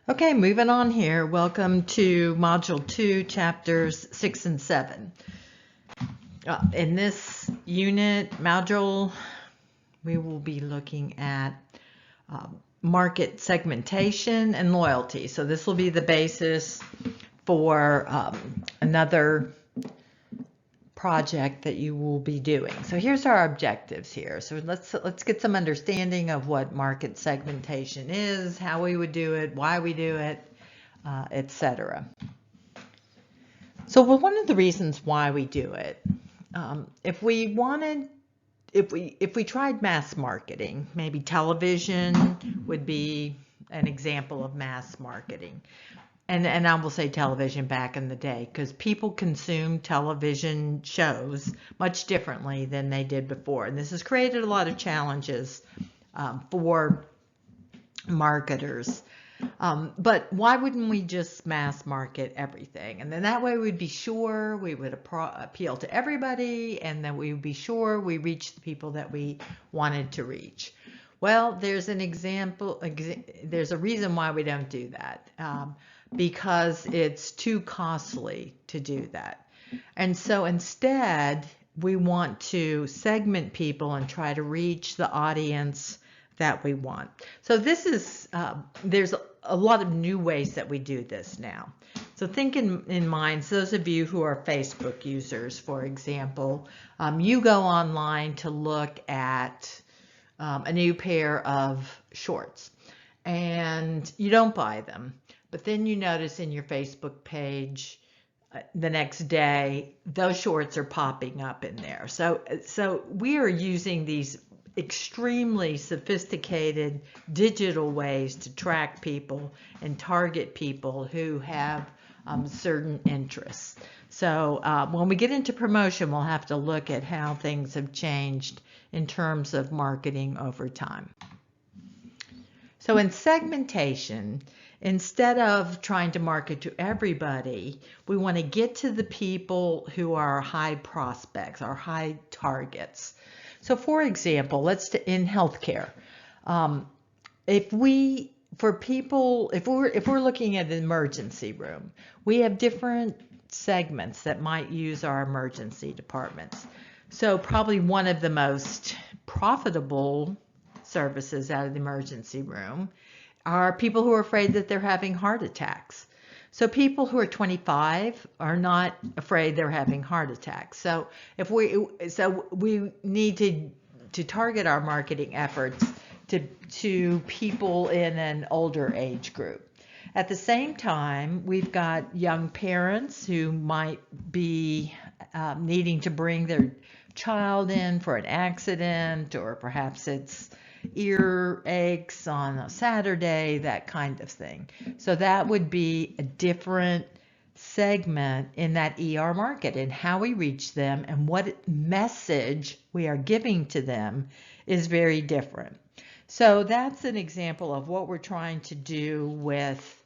Okay, moving on here. Welcome to Module 2, Chapters 6 and 7. In this module, we will be looking at market segmentation and loyalty. So this will be the basis for another project that you will be doing. So here's our objectives here. So let's get some understanding of what market segmentation is, how we would do it, why we do it, etc. So one of the reasons why we do it, if we tried mass marketing, maybe television would be an example of mass marketing. And I will say television back in the day, because people consume television shows much differently than they did before. And this has created a lot of challenges for marketers. But why wouldn't we just mass market everything? And then that way we'd be sure we would appeal to everybody, and then we would be sure we reach the people that we wanted to reach. Well, there's a reason why we don't do that. Because it's too costly to do that. And so instead, we want to segment people and try to reach the audience that we want. So this is, there's a lot of new ways that we do this now. So think in mind, those of you who are Facebook users, for example, you go online to look at a new pair of shorts and you don't buy them. But then you notice in your Facebook page the next day, those shorts are popping up in there. So we are using these extremely sophisticated digital ways to track people and target people who have certain interests. So when we get into promotion, we'll have to look at how things have changed in terms of marketing over time. So in segmentation, instead of trying to market to everybody, we want to get to the people who are high prospects, our high targets. So for example, in healthcare, if we're looking at an emergency room, we have different segments that might use our emergency departments. So probably one of the most profitable services out of the emergency room are people who are afraid that they're having heart attacks. So people who are 25 are not afraid they're having heart attacks. So we need to target our marketing efforts to people in an older age group. At the same time, we've got young parents who might be needing to bring their child in for an accident, or perhaps it's ear aches on a Saturday, that kind of thing. So that would be a different segment in that ER market, and how we reach them and what message we are giving to them is very different. So that's an example of what we're trying to do with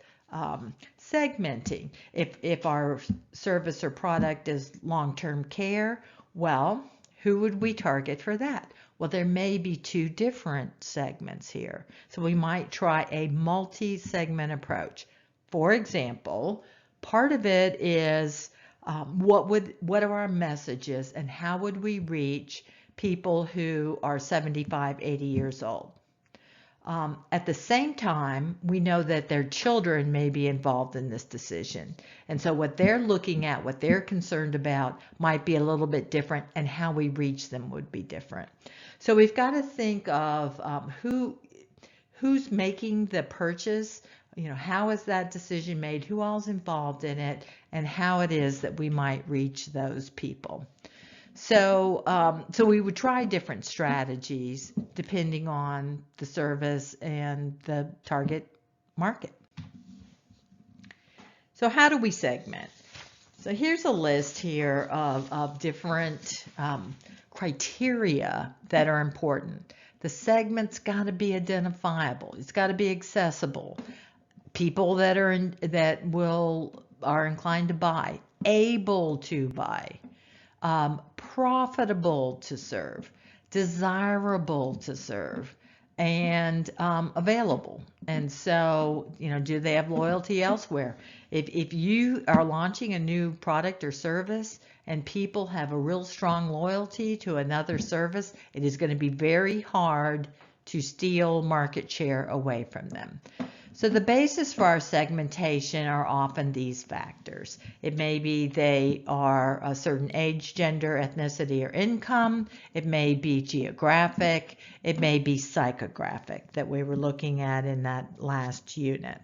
segmenting. If our service or product is long-term care, well, who would we target for that? Well, there may be two different segments here. So we might try a multi-segment approach. For example, part of it is what are our messages and how would we reach people who are 75, 80 years old? At the same time, we know that their children may be involved in this decision. And so what they're looking at, what they're concerned about might be a little bit different, and how we reach them would be different. So we've got to think of who's making the purchase, how is that decision made, who all's involved in it, and how it is that we might reach those people. So we would try different strategies depending on the service and the target market. So how do we segment? So here's a list here of different criteria that are important. The segment's got to be identifiable. It's got to be accessible. People that are inclined to buy, able to buy. Profitable to serve, desirable to serve, and available. And so, do they have loyalty elsewhere? If you are launching a new product or service and people have a real strong loyalty to another service, it is going to be very hard to steal market share away from them. So the basis for our segmentation are often these factors. It may be they are a certain age, gender, ethnicity, or income. It may be geographic. It may be psychographic that we were looking at in that last unit.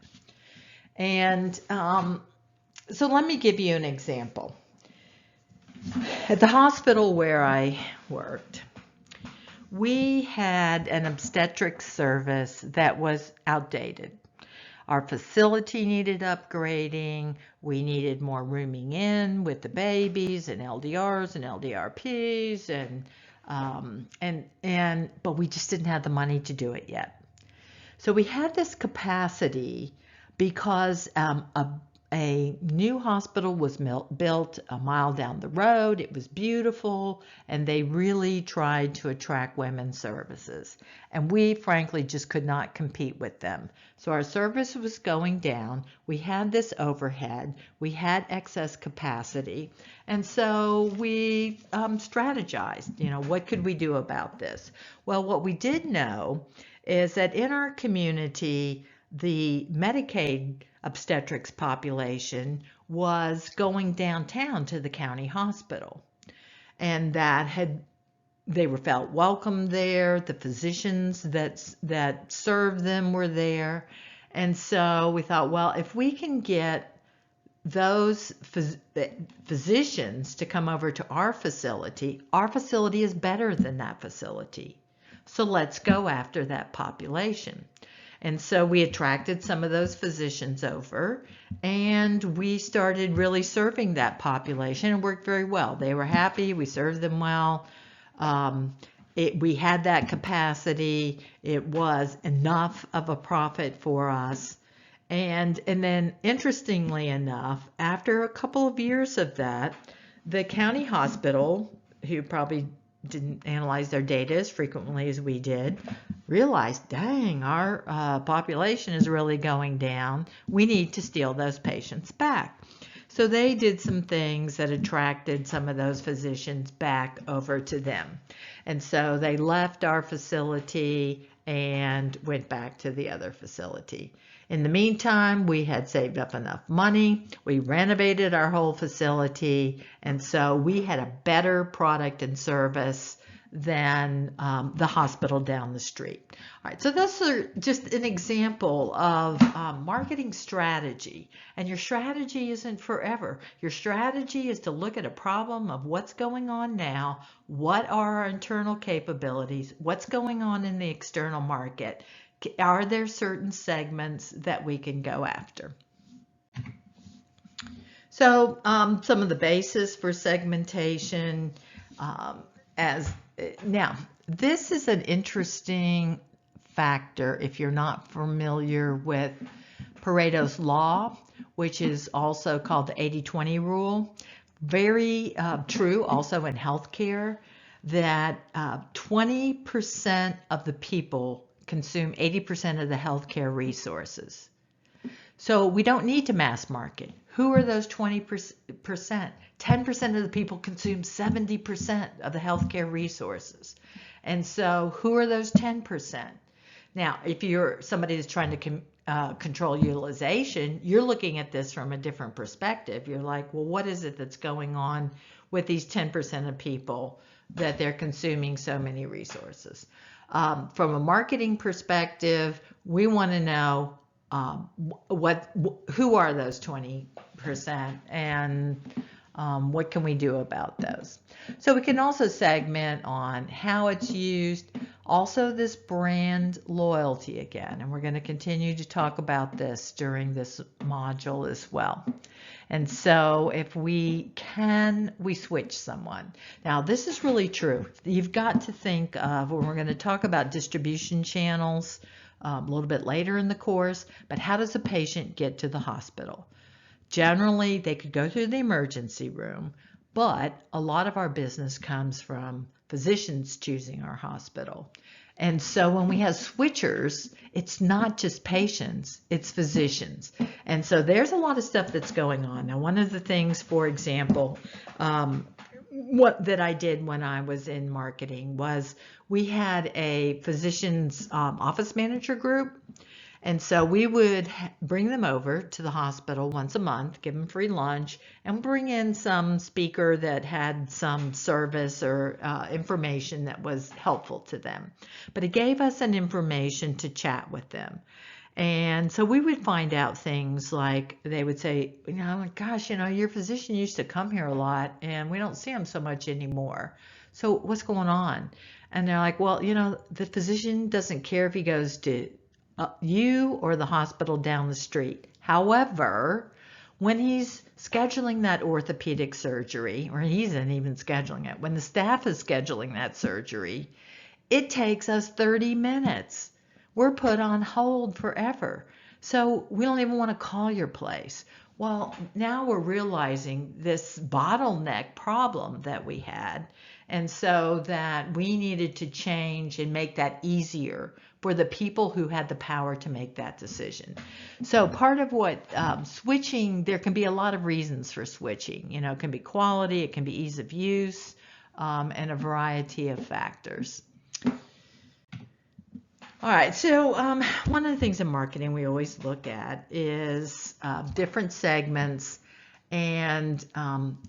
And so let me give you an example. At the hospital where I worked, we had an obstetrics service that was outdated. Our facility needed upgrading. We needed more rooming in with the babies and LDRs and LDRPs but we just didn't have the money to do it yet. So we had this capacity because a new hospital was built a mile down the road. It was beautiful, and they really tried to attract women's services. And we, frankly, just could not compete with them. So our service was going down. We had this overhead. We had excess capacity. And so we strategized, what could we do about this? Well, what we did know is that in our community, the Medicaid obstetrics population was going downtown to the county hospital, and they were felt welcome there. The physicians that served them were there, and so we thought, well, if we can get those physicians to come over to our facility is better than that facility. So let's go after that population. And so we attracted some of those physicians over, and we started really serving that population. It worked very well. They were happy. We served them well. We had that capacity. It was enough of a profit for us. And then, interestingly enough, after a couple of years of that, the county hospital, who probably didn't analyze their data as frequently as we did, realized, dang, our population is really going down. We need to steal those patients back. So they did some things that attracted some of those physicians back over to them. And so they left our facility and went back to the other facility. In the meantime, we had saved up enough money. We renovated our whole facility, and so we had a better product and service than the hospital down the street. All right, so those are just an example of marketing strategy. And your strategy isn't forever. Your strategy is to look at a problem of what's going on now, what are our internal capabilities, what's going on in the external market. Are there certain segments that we can go after? So some of the basis for segmentation now, this is an interesting factor if you're not familiar with Pareto's law, which is also called the 80-20 rule. Very true also in healthcare, that 20% of the people consume 80% of the healthcare resources. So we don't need to mass market. Who are those 20%? 10% of the people consume 70% of the healthcare resources. And so who are those 10%? Now, if you're somebody that's trying to control utilization, you're looking at this from a different perspective. You're like, well, what is it that's going on with these 10% of people that they're consuming so many resources? From a marketing perspective, we want to know who are those 20% and what can we do about those. So we can also segment on how it's used. Also this brand loyalty again, and we're going to continue to talk about this during this module as well. And so if we switch someone. Now this is really true. You've got to think of, when we're going to talk about distribution channels a little bit later in the course, but how does a patient get to the hospital? Generally, they could go through the emergency room, but a lot of our business comes from physicians choosing our hospital. And so when we have switchers, it's not just patients, it's physicians. And so there's a lot of stuff that's going on. Now, one of the things, for example, what that I did when I was in marketing was we had a physician's office manager group. And so we would bring them over to the hospital once a month, give them free lunch, and bring in some speaker that had some service or information that was helpful to them. But it gave us an information to chat with them. And so we would find out things like they would say, gosh, your physician used to come here a lot and we don't see him so much anymore. So what's going on? And they're like, well, the physician doesn't care if he goes to you or the hospital down the street. However, when he's scheduling that orthopedic surgery, or he isn't even scheduling it, when the staff is scheduling that surgery, it takes us 30 minutes. We're put on hold forever. So we don't even want to call your place. Well, now we're realizing this bottleneck problem that we had, and so that we needed to change and make that easier for the people who had the power to make that decision. So part of what switching, there can be a lot of reasons for switching. It can be quality, it can be ease of use, and a variety of factors. All right, so one of the things in marketing we always look at is different segments, and I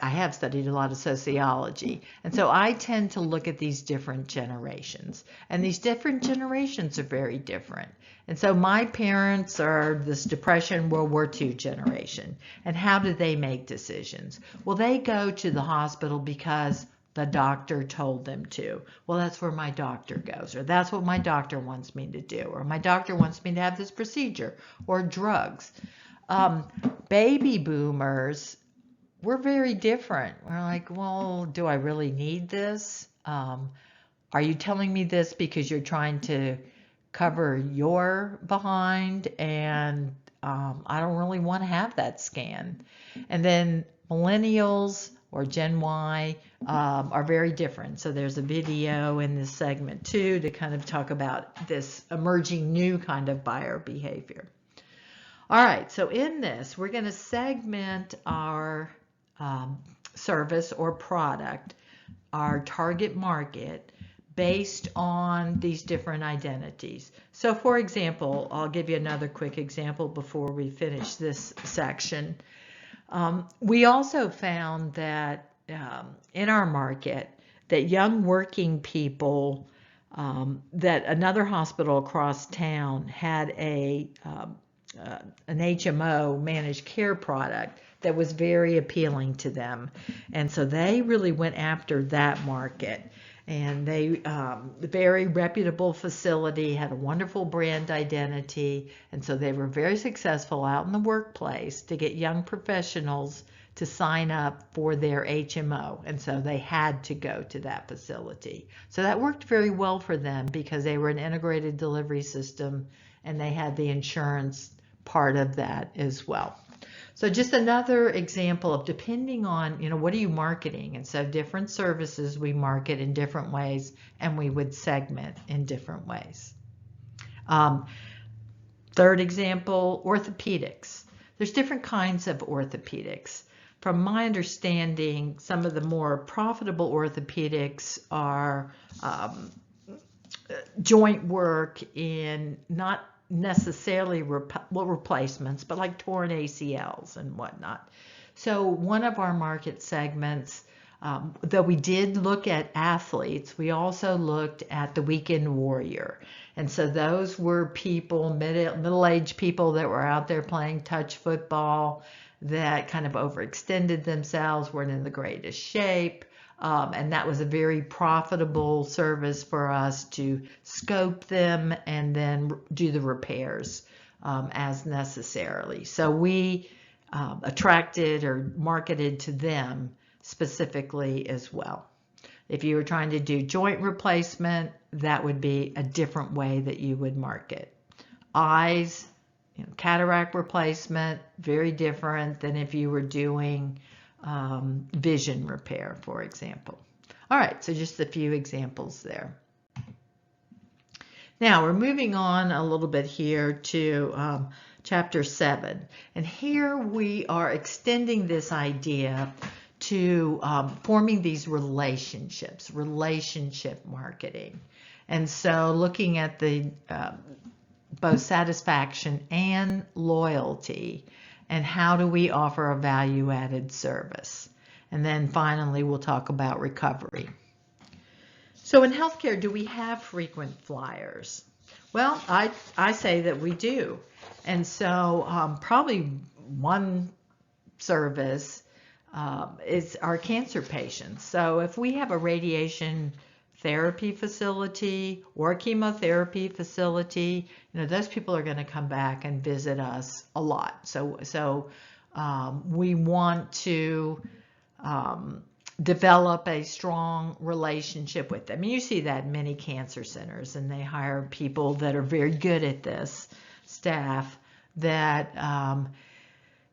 have studied a lot of sociology, and so I tend to look at these different generations, and these different generations are very different. And so my parents are this Depression, World War II generation, and how do they make decisions? Well, they go to the hospital because the doctor told them to. Well, that's where my doctor goes, or that's what my doctor wants me to do, or my doctor wants me to have this procedure, or drugs. Baby boomers, we're very different. We're like, well, do I really need this? Are you telling me this because you're trying to cover your behind, and I don't really want to have that scan. And then millennials or Gen Y are very different. So there's a video in this segment too to kind of talk about this emerging new kind of buyer behavior. All right, so in this, we're going to segment our service or product, our target market, based on these different identities. So for example, I'll give you another quick example before we finish this section. We also found that in our market, that young working people, that another hospital across town had an HMO, managed care product, that was very appealing to them. And so they really went after that market. And they, very reputable facility, had a wonderful brand identity, and so they were very successful out in the workplace to get young professionals to sign up for their HMO, and so they had to go to that facility. So that worked very well for them because they were an integrated delivery system, and they had the insurance part of that as well. So just another example of depending on, what are you marketing? And so different services we market in different ways, and we would segment in different ways. Third example, orthopedics. There's different kinds of orthopedics. From my understanding, some of the more profitable orthopedics are joint work in not necessarily replacements, but like torn ACLs and whatnot. So one of our market segments, though we did look at athletes, we also looked at the weekend warrior. And so those were people, middle-aged people that were out there playing touch football, that kind of overextended themselves, weren't in the greatest shape. And that was a very profitable service for us to scope them and then do the repairs as necessarily. So we attracted or marketed to them specifically as well. If you were trying to do joint replacement, that would be a different way that you would market. Eyes, cataract replacement, very different than if you were doing vision repair, for example. All right, so just a few examples there. Now we're moving on a little bit here to chapter 7. And here we are extending this idea to forming these relationships, relationship marketing. And so looking at the both satisfaction and loyalty, and how do we offer a value-added service. And then finally, we'll talk about recovery. So in healthcare, do we have frequent flyers? Well, I say that we do. And so probably one service is our cancer patients. So if we have a radiation therapy facility or a chemotherapy facility, those people are going to come back and visit us a lot. So we want to develop a strong relationship with them. You see that in many cancer centers, and they hire people that are very good at this, staff that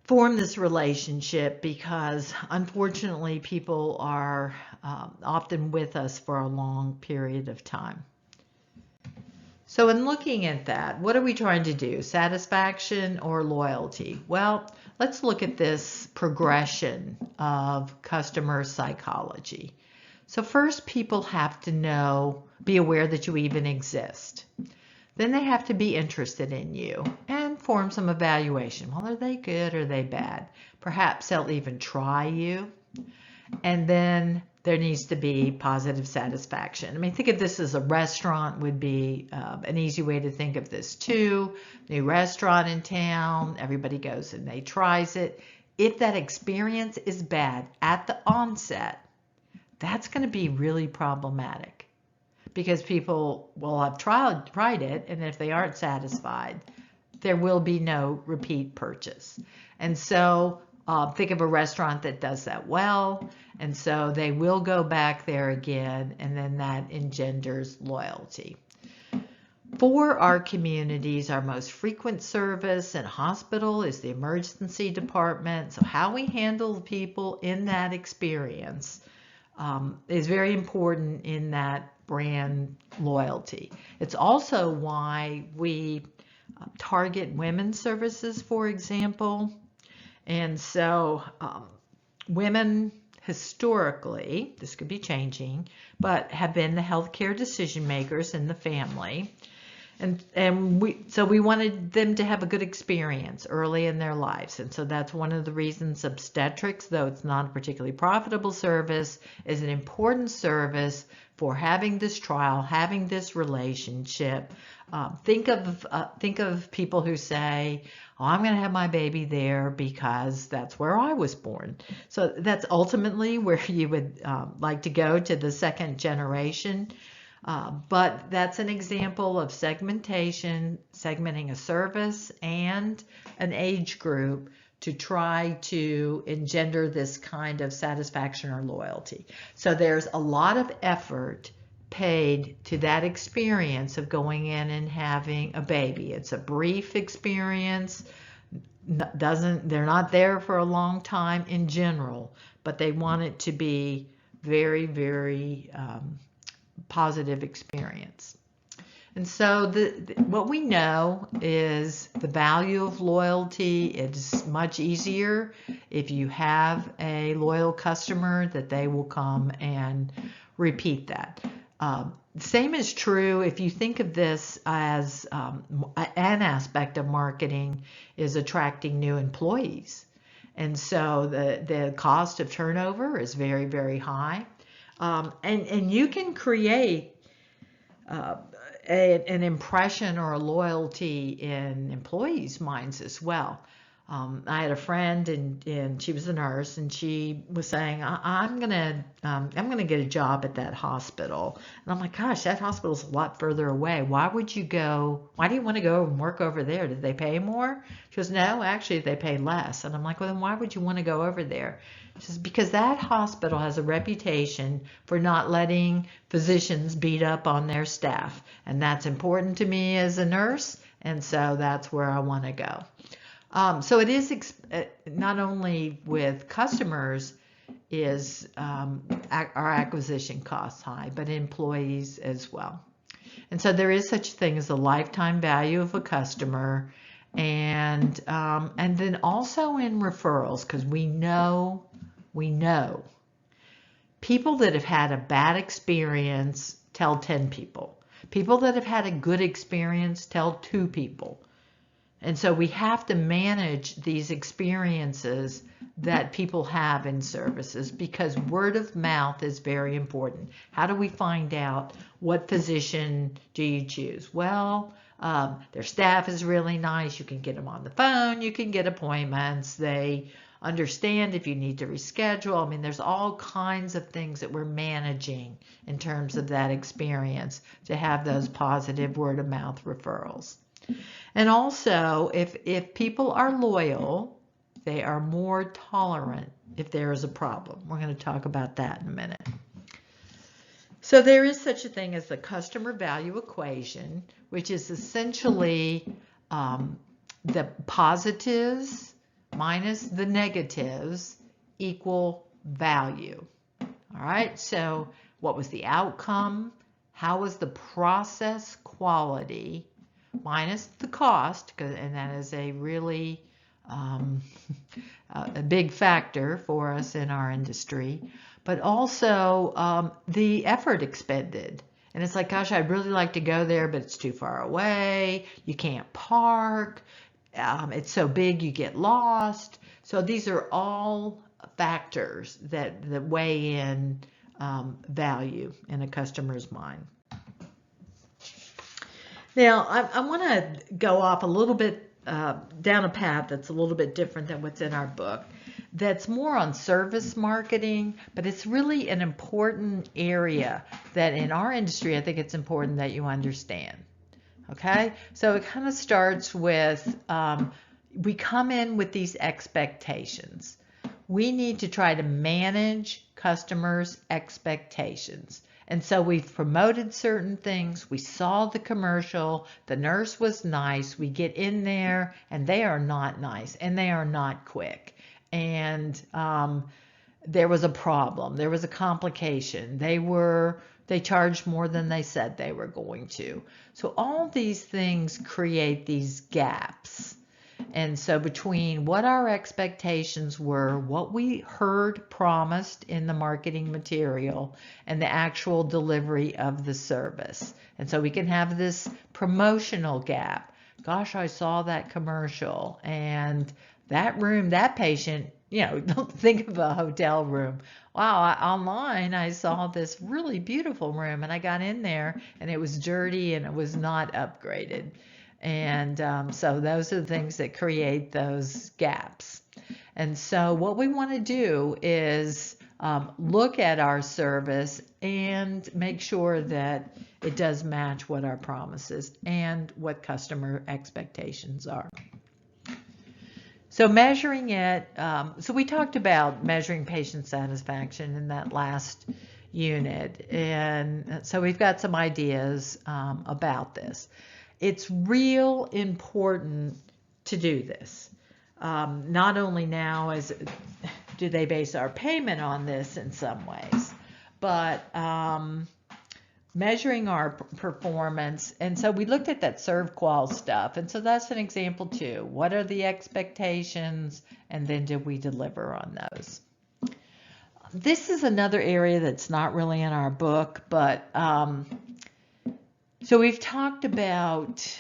form this relationship, because unfortunately people are often with us for a long period of time. So in looking at that, what are we trying to do? Satisfaction or loyalty? Well, let's look at this progression of customer psychology. So first, people have to be aware that you even exist. Then they have to be interested in you and form some evaluation. Well, are they good or are they bad? Perhaps they'll even try you. And then there needs to be positive satisfaction. I mean, think of this as a restaurant would be an easy way to think of this too. New restaurant in town, everybody goes and they tries it. If that experience is bad at the onset, that's going to be really problematic, because people will have tried it, and if they aren't satisfied, there will be no repeat purchase. And so think of a restaurant that does that well, and so they will go back there again, and then that engenders loyalty. For our communities, our most frequent service in a hospital is the emergency department. So how we handle people in that experience is very important in that brand loyalty. It's also why we target women's services, for example. And so women historically, this could be changing, but have been the healthcare decision makers in the family. And we wanted them to have a good experience early in their lives. And so that's one of the reasons obstetrics, though it's not a particularly profitable service, is an important service for having this trial, having this relationship. Think of people who say, oh, I'm going to have my baby there because that's where I was born. So that's ultimately where you would like to go, to the second generation. But that's an example of segmentation, segmenting a service and an age group to try to engender this kind of satisfaction or loyalty. So there's a lot of effort paid to that experience of going in and having a baby. It's a brief experience. They're not there for a long time in general, but they want it to be very, very positive experience. And so what we know is the value of loyalty. It's much easier if you have a loyal customer, that they will come and repeat that. Same is true if you think of this as an aspect of marketing is attracting new employees. And so the cost of turnover is very, very high. And you can create an impression or a loyalty in employees' minds as well. I had a friend, and she was a nurse, and she was saying, I'm gonna get a job at that hospital. And I'm like, gosh, that hospital's a lot further away. Why do you want to go and work over there? Did they pay more? She goes, no, actually they pay less. And I'm like, well, then why would you want to go over there? She says, because that hospital has a reputation for not letting physicians beat up on their staff. And that's important to me as a nurse. And so that's where I want to go. So it is not only with customers is our acquisition costs high, but employees as well. And so there is such a thing as the lifetime value of a customer, and then also in referrals, because we know people that have had a bad experience tell 10 people. People that have had a good experience tell 2 people. And so we have to manage these experiences that people have in services, because word of mouth is very important. How do we find out what physician do you choose? Well, their staff is really nice. You can get them on the phone. You can get appointments. They understand if you need to reschedule. I mean, there's all kinds of things that we're managing in terms of that experience to have those positive word of mouth referrals. And also, if people are loyal, they are more tolerant if there is a problem. We're going to talk about that in a minute. So there is such a thing as the customer value equation, which is essentially the positives minus the negatives equal value. All right, so what was the outcome? How was the process quality? Minus the cost, and that is a really a big factor for us in our industry, but also the effort expended. And it's like, gosh, I'd really like to go there, but it's too far away. You can't park. It's so big you get lost. So these are all factors that weigh in value in a customer's mind. Now, I want to go off a little bit down a path that's a little bit different than what's in our book. That's more on service marketing, but it's really an important area that in our industry, I think it's important that you understand. Okay, so it kind of starts with we come in with these expectations. We need to try to manage customers' expectations. And so we've promoted certain things. We saw the commercial. The nurse was nice. We get in there and they are not nice and they are not quick. And there was a problem. There was a complication. They charged more than they said they were going to. So all these things create these gaps. And so between what our expectations were, what we heard promised in the marketing material, and the actual delivery of the service. And so we can have this promotional gap. Gosh, I saw that commercial and that room, that patient, don't think of a hotel room. Wow, online I saw this really beautiful room and I got in there and it was dirty and it was not upgraded. And so those are the things that create those gaps. And so what we want to do is look at our service and make sure that it does match what our promises and what customer expectations are. So measuring it, so we talked about measuring patient satisfaction in that last unit. And so we've got some ideas about this. It's real important to do this. Not only now as do they base our payment on this in some ways, but measuring our performance. And so we looked at that serve qual stuff. And so that's an example too. What are the expectations? And then did we deliver on those? This is another area that's not really in our book, but so we've talked about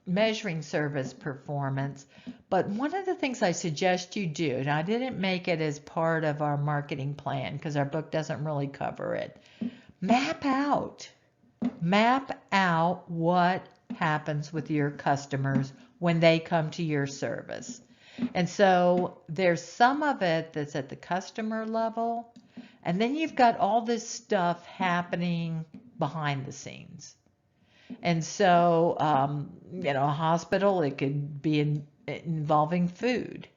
measuring service performance, but one of the things I suggest you do, and I didn't make it as part of our marketing plan because our book doesn't really cover it, map out what happens with your customers when they come to your service. And so there's some of it that's at the customer level, and then you've got all this stuff happening behind the scenes. And so, a hospital, it could be involving food.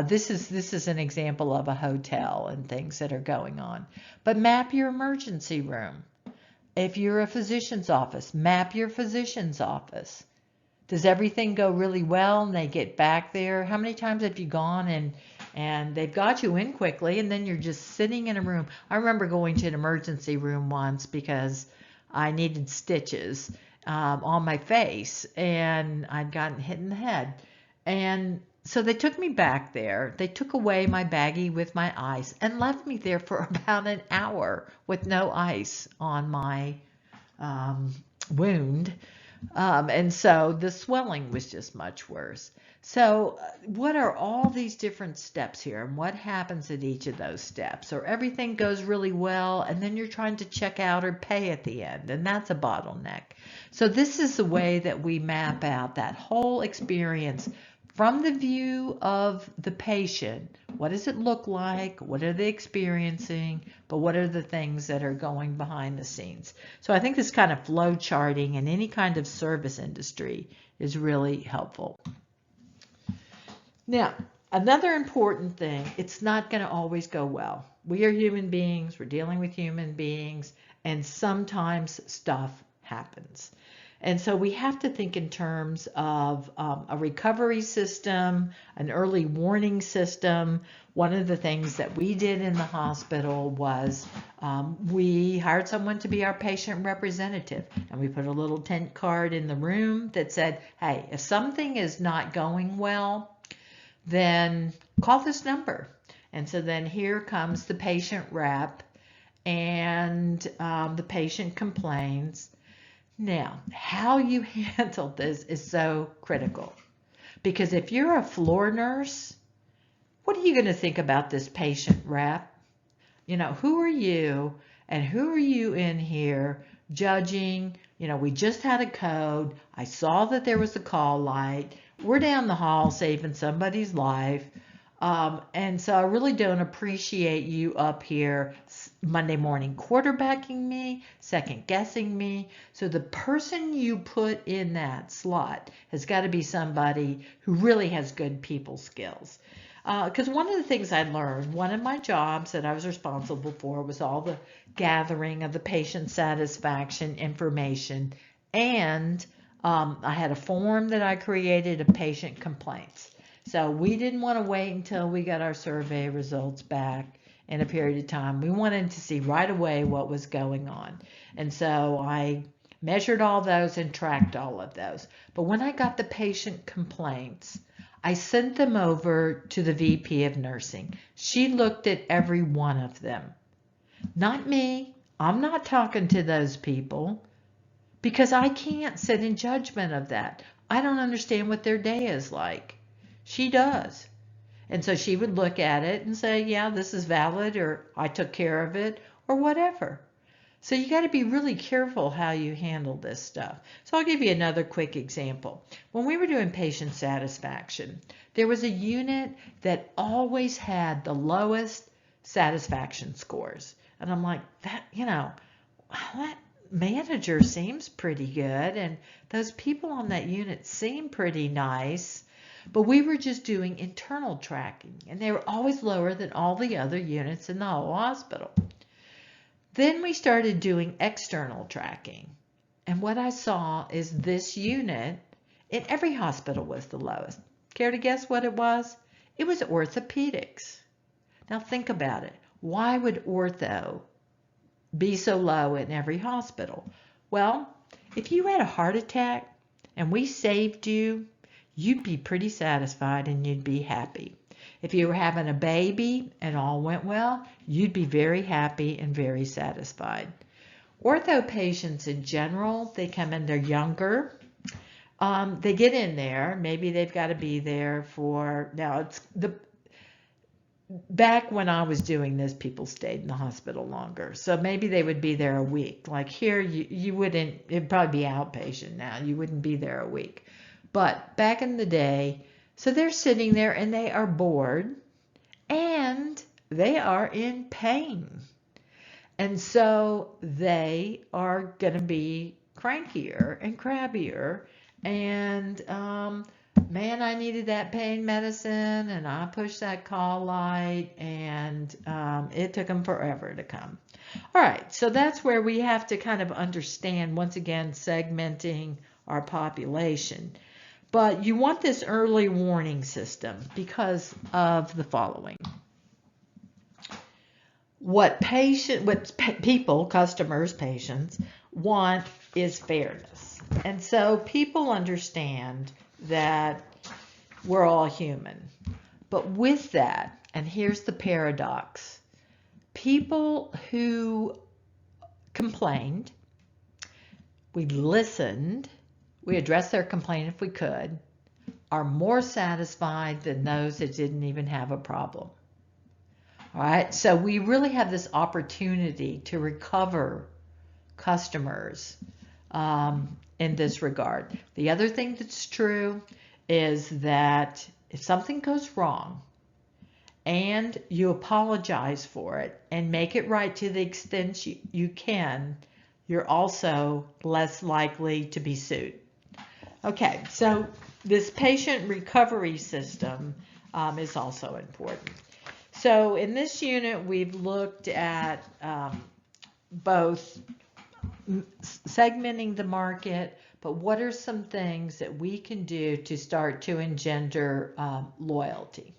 This is an example of a hotel and things that are going on. But map your emergency room. If you're a physician's office, map your physician's office. Does everything go really well and they get back there? How many times have you gone and they've got you in quickly and then you're just sitting in a room? I remember going to an emergency room once because I needed stitches on my face, and I'd gotten hit in the head. And so they took me back there. They took away my baggie with my ice and left me there for about an hour with no ice on my wound. And so the swelling was just much worse. So what are all these different steps here, and what happens at each of those steps? Or everything goes really well, and then you're trying to check out or pay at the end, and that's a bottleneck. So this is the way that we map out that whole experience from the view of the patient. What does it look like? What are they experiencing? But what are the things that are going behind the scenes? So I think this kind of flow charting in any kind of service industry is really helpful. Now, another important thing, it's not going to always go well. We are human beings, we're dealing with human beings, and sometimes stuff happens. And so we have to think in terms of a recovery system, an early warning system. One of the things that we did in the hospital was we hired someone to be our patient representative, and we put a little tent card in the room that said, hey, if something is not going well, then call this number. And so then here comes the patient rep, and the patient complains. Now, how you handle this is so critical, because if you're a floor nurse, what are you going to think about this patient rep? You know, who are you, and who are you in here judging? You know, we just had a code. I saw that there was a call light. We're down the hall saving somebody's life. And so I really don't appreciate you up here Monday morning quarterbacking me, second guessing me. So the person you put in that slot has got to be somebody who really has good people skills. Because one of the things I learned, one of my jobs that I was responsible for was all the gathering of the patient satisfaction information, and I had a form that I created of patient complaints. So we didn't want to wait until we got our survey results back in a period of time. We wanted to see right away what was going on. And so I measured all those and tracked all of those. But when I got the patient complaints, I sent them over to the VP of nursing. She looked at every one of them. Not me. I'm not talking to those people because I can't sit in judgment of that. I don't understand what their day is like. She does. And so she would look at it and say, yeah, this is valid, or I took care of it, or whatever. So you got to be really careful how you handle this stuff. So I'll give you another quick example. When we were doing patient satisfaction, there was a unit that always had the lowest satisfaction scores. And I'm like, that manager seems pretty good, and those people on that unit seem pretty nice. But we were just doing internal tracking, and they were always lower than all the other units in the whole hospital. Then we started doing external tracking, and what I saw is this unit in every hospital was the lowest. Care to guess what it was? It was orthopedics. Now think about it. Why would ortho be so low in every hospital? Well, if you had a heart attack and we saved you, you'd be pretty satisfied and you'd be happy. If you were having a baby and all went well, you'd be very happy and very satisfied. Ortho patients in general, they come in, they're younger. They get in there, maybe they've got to be there for, now it's back when I was doing this, people stayed in the hospital longer. So maybe they would be there a week. Like here, you wouldn't, it'd probably be outpatient now. You wouldn't be there a week. But back in the day, so they're sitting there and they are bored and they are in pain. And so they are going to be crankier and crabbier. And man, I needed that pain medicine, and I pushed that call light, and it took them forever to come. All right, so that's where we have to kind of understand, once again, segmenting our population. But you want this early warning system because of the following. What people, customers, patients, want is fairness. And so people understand that we're all human. But with that, and here's the paradox, people who complained, we listened, we addressed their complaint if we could, are more satisfied than those that didn't even have a problem. All right, so we really have this opportunity to recover customers in this regard. The other thing that's true is that if something goes wrong and you apologize for it and make it right to the extent you can, you're also less likely to be sued. Okay, so this patient recovery system is also important. So in this unit, we've looked at both segmenting the market, but what are some things that we can do to start to engender loyalty?